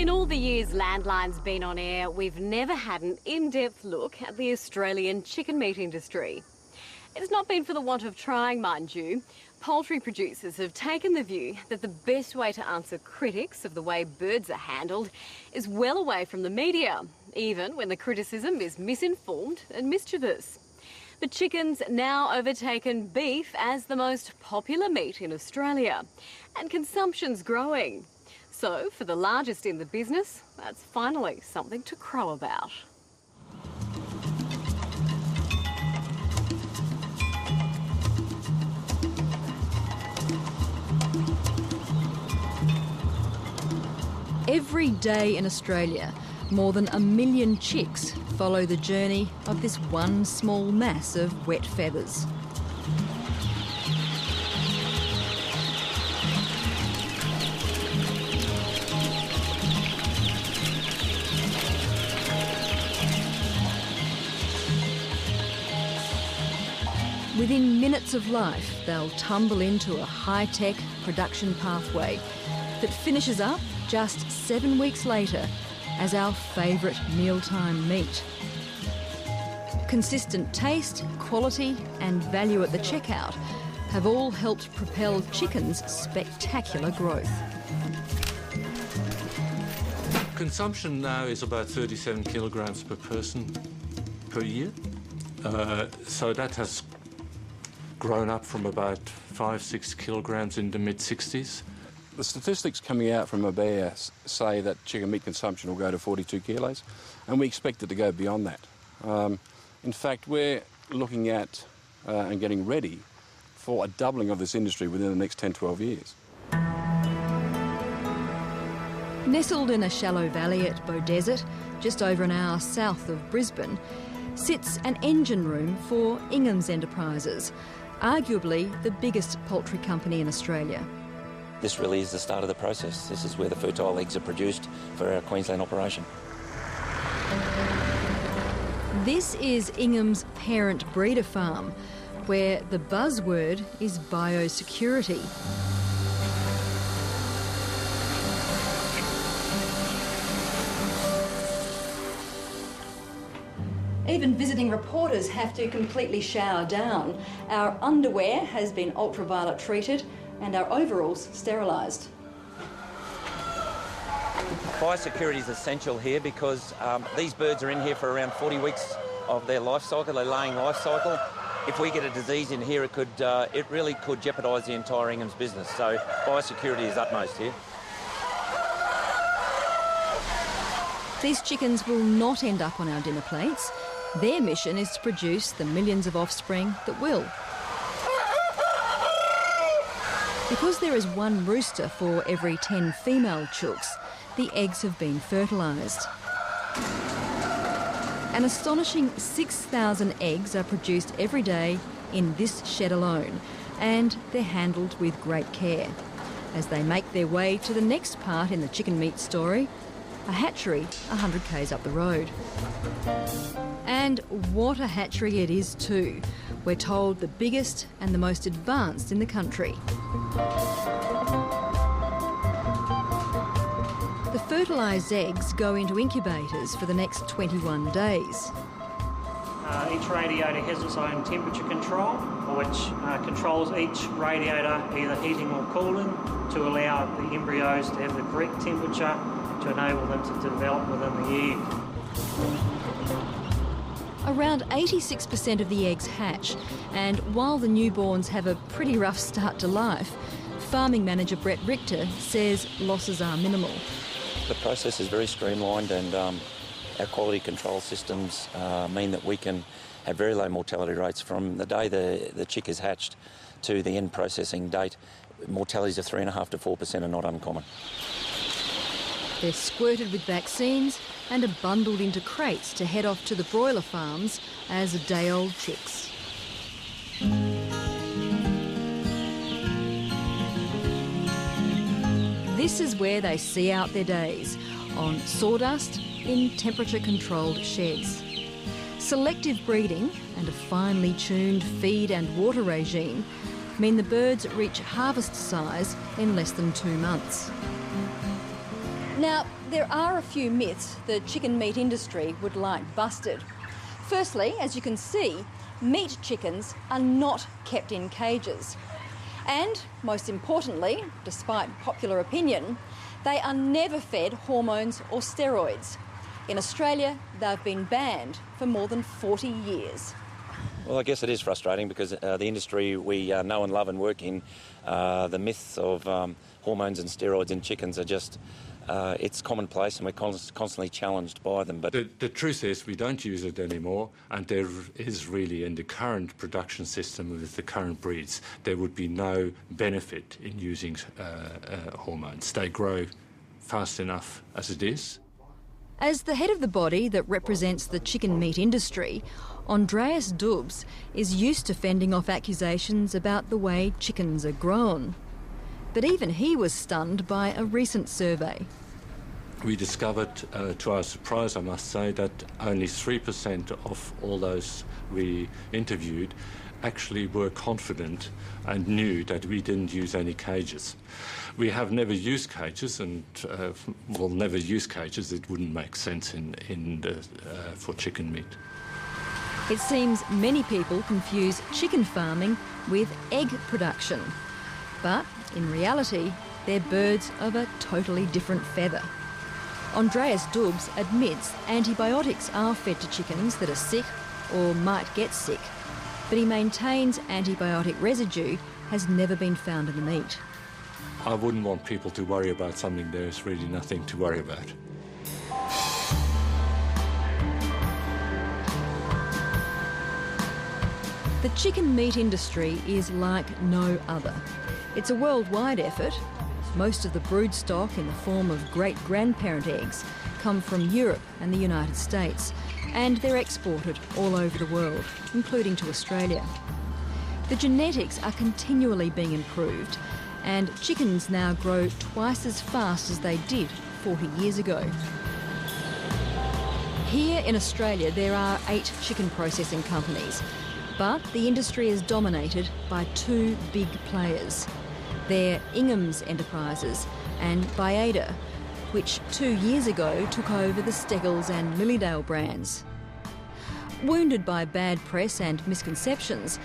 In all the years Landline's been on air, we've never had an in-depth look at the Australian chicken meat industry. It's not been for the want of trying, mind you. Poultry producers have taken the view that the best way to answer critics of the way birds are handled is well away from the media, even when the criticism is misinformed and mischievous. But chicken's now overtaken beef as the most popular meat in Australia, and consumption's growing. So, for the largest in the business, that's finally something to crow about. Every day in Australia, more than 1 million chicks follow the journey of this one small mass of wet feathers. Within minutes of life, they'll tumble into a high-tech production pathway that finishes up just 7 weeks later as our favourite mealtime meat. Consistent taste, quality and value at the checkout have all helped propel chicken's spectacular growth. Consumption now is about 37 kilograms per person per year. So that has grown up from about 5-6 kilograms in the mid-60s. The statistics coming out from ABARE say that chicken meat consumption will go to 42 kilos, and we expect it to go beyond that. In fact, we're looking at and getting ready for a doubling of this industry within the next 10-12 years. Nestled in a shallow valley at Beaudesert, just over an hour south of Brisbane, sits an engine room for Inghams Enterprises, arguably the biggest poultry company in Australia. This really is the start of the process. This is where the fertile eggs are produced for our Queensland operation. This is Inghams' parent breeder farm, where the buzzword is biosecurity. Even visiting reporters have to completely shower down. Our underwear has been ultraviolet treated and our overalls sterilised. Biosecurity is essential here because these birds are in here for around 40 weeks of their life cycle, their laying life cycle. If we get a disease in here, it really could jeopardise the entire Inghams business. So biosecurity is utmost here. These chickens will not end up on our dinner plates. Their mission is to produce the millions of offspring that will. Because there is one rooster for every 10 female chooks, the eggs have been fertilised. An astonishing 6,000 eggs are produced every day in this shed alone, and they're handled with great care as they make their way to the next part in the chicken meat story, a hatchery 100 k's up the road. And what a hatchery it is too. We're told the biggest and the most advanced in the country. The fertilised eggs go into incubators for the next 21 days. Each radiator has its own temperature control, which controls each radiator either heating or cooling to allow the embryos to have the correct temperature to enable them to develop within the egg. Around 86% of the eggs hatch, and while the newborns have a pretty rough start to life, farming manager Brett Richter says losses are minimal. The process is very streamlined, and our quality control systems mean that we can have very low mortality rates from the day the chick is hatched to the end processing date. Mortalities of 3.5% to 4% are not uncommon. They're squirted with vaccines and are bundled into crates to head off to the broiler farms as day-old chicks. This is where they see out their days, on sawdust in temperature-controlled sheds. Selective breeding and a finely tuned feed and water regime mean the birds reach harvest size in less than 2 months. Now, there are a few myths the chicken meat industry would like busted. Firstly, as you can see, meat chickens are not kept in cages. And, most importantly, despite popular opinion, they are never fed hormones or steroids. In Australia, they've been banned for more than 40 years. Well, I guess it is frustrating because the industry we know and love and work in, the myths of hormones and steroids in chickens are just, it's commonplace, and we're constantly challenged by them. But the truth is we don't use it anymore, and there is really, in the current production system with the current breeds, there would be no benefit in using hormones. They grow fast enough as it is. As the head of the body that represents the chicken meat industry, Andreas is used to fending off accusations about the way chickens are grown. But even he was stunned by a recent survey. We discovered, to our surprise I must say, that only 3% of all those we interviewed actually were confident and knew that we didn't use any cages. We have never used cages, and will never use cages. It wouldn't make sense for chicken meat. It seems many people confuse chicken farming with egg production. But in reality, they're birds of a totally different feather. Andreas admits antibiotics are fed to chickens that are sick or might get sick, but he maintains antibiotic residue has never been found in the meat. I wouldn't want people to worry about something there's really nothing to worry about. The chicken meat industry is like no other. It's a worldwide effort. Most of the brood stock in the form of great-grandparent eggs come from Europe and the United States, and they're exported all over the world, including to Australia. The genetics are continually being improved, and chickens now grow twice as fast as they did 40 years ago. Here in Australia, there are 8 chicken processing companies, but the industry is dominated by 2 big players. They're Inghams Enterprises and Biada, which 2 years ago took over the Steggles and Lilydale brands. Wounded by bad press and misconceptions,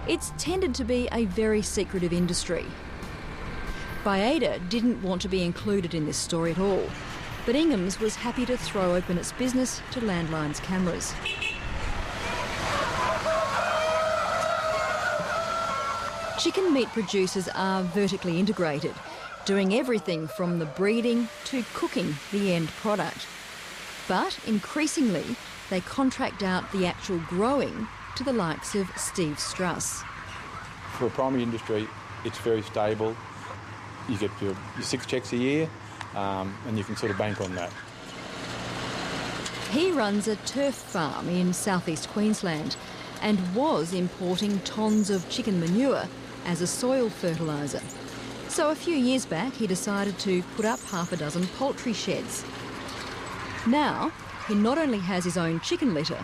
it's tended to be a very secretive industry. Biada didn't want to be included in this story at all, but Inghams was happy to throw open its business to Landline's cameras. Chicken meat producers are vertically integrated, doing everything from the breeding to cooking the end product. But increasingly, they contract out the actual growing to the likes of Steve Struss. For a primary industry, it's very stable. You get your 6 checks a year, and you can sort of bank on that. He runs a turf farm in southeast Queensland and was importing tons of chicken manure as a soil fertiliser. So a few years back he decided to put up half a dozen poultry sheds. Now he not only has his own chicken litter,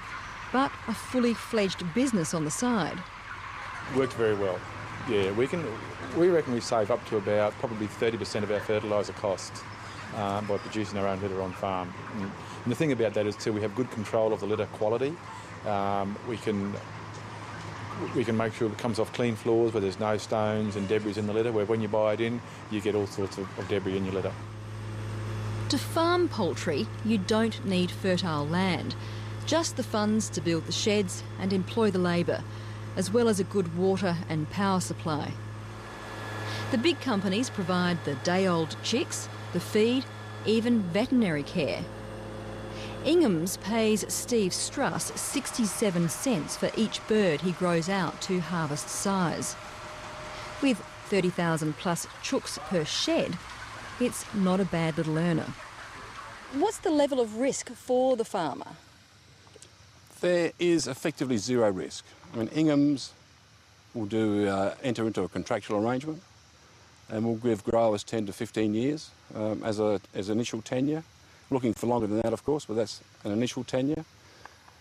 but a fully fledged business on the side. Works very well. Yeah, we reckon we save up to about probably 30% of our fertiliser costs by producing our own litter on farm. And the thing about that is too, we have good control of the litter quality. We can make sure it comes off clean floors where there's no stones and debris in the litter, where when you buy it in, you get all sorts of debris in your litter. To farm poultry, you don't need fertile land, just the funds to build the sheds and employ the labour, as well as a good water and power supply. The big companies provide the day-old chicks, the feed, even veterinary care. Inghams pays Steve Struss 67 cents for each bird he grows out to harvest size. With 30,000 plus chooks per shed, it's not a bad little earner. What's the level of risk for the farmer? There is effectively zero risk. I mean, Inghams will enter into a contractual arrangement and will give growers 10 to 15 years as initial tenure. Looking for longer than that, of course, but that's an initial tenure.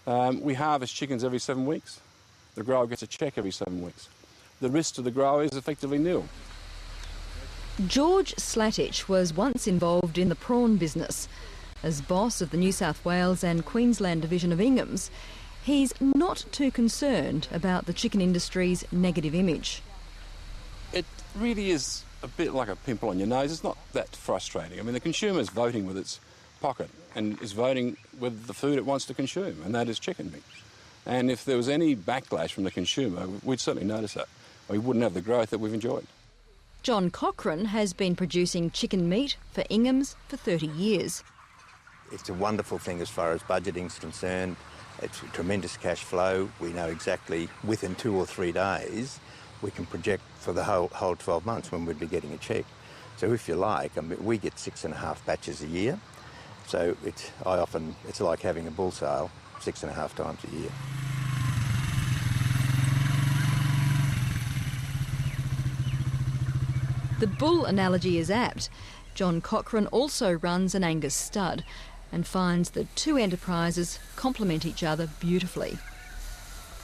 We harvest chickens every 7 weeks. The grower gets a cheque every 7 weeks. The risk to the grower is effectively nil. George Schlahtych was once involved in the prawn business, As boss of the New South Wales and Queensland division of Inghams, he's not too concerned about the chicken industry's negative image. It really is a bit like a pimple on your nose. It's not that frustrating. I mean, the consumer's voting with its pocket and is voting with the food it wants to consume, and that is chicken meat. And if there was any backlash from the consumer, we'd certainly notice that. We wouldn't have the growth that we've enjoyed. John Cochrane has been producing chicken meat for Inghams for 30 years. It's a wonderful thing as far as budgeting is concerned. It's a tremendous cash flow. We know exactly within 2 or 3 days we can project for the whole 12 months when we'd be getting a check. So if you like, I mean, we get 6.5 batches a year. So it's like having a bull sale 6.5 times a year. The bull analogy is apt. John Cochrane also runs an Angus stud and finds the two enterprises complement each other beautifully.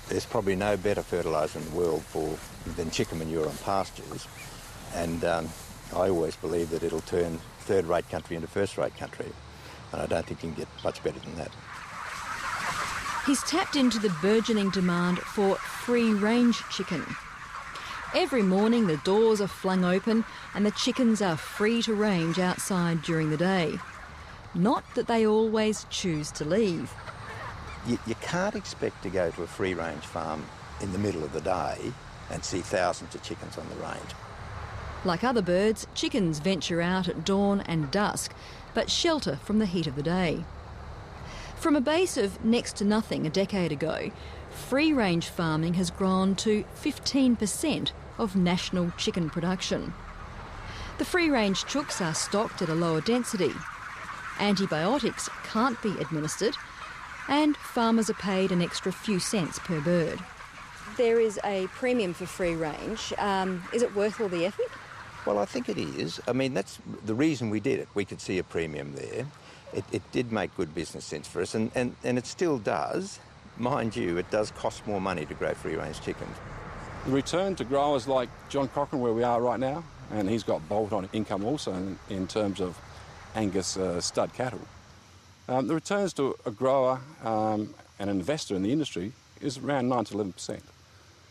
There's probably no better fertiliser in the world than chicken manure on pastures, and I always believe that it'll turn third-rate country into first-rate country, and I don't think you can get much better than that. He's tapped into the burgeoning demand for free-range chicken. Every morning the doors are flung open and the chickens are free to range outside during the day. Not that they always choose to leave. You can't expect to go to a free-range farm in the middle of the day and see thousands of chickens on the range. Like other birds, chickens venture out at dawn and dusk, but shelter from the heat of the day. From a base of next to nothing a decade ago, free-range farming has grown to 15% of national chicken production. The free-range chooks are stocked at a lower density. Antibiotics can't be administered, and farmers are paid an extra few cents per bird. There is a premium for free range. Is it worth all the effort? Well, I think it is. I mean, that's the reason we did it. We could see a premium there. It did make good business sense for us, and it still does. Mind you, it does cost more money to grow free-range chickens. The return to growers like John Cochrane, where we are right now, and he's got bolt-on income also in terms of Angus stud cattle. The returns to a grower and an investor in the industry is around 9 to 11%,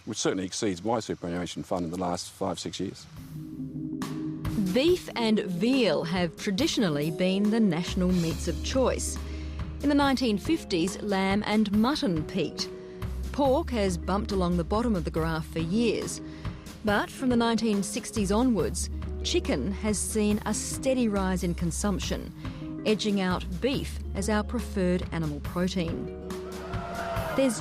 which certainly exceeds my superannuation fund in the last 5-6 years. Beef and veal have traditionally been the national meats of choice. In the 1950s, lamb and mutton peaked. Pork has bumped along the bottom of the graph for years. But from the 1960s onwards, chicken has seen a steady rise in consumption, edging out beef as our preferred animal protein. There's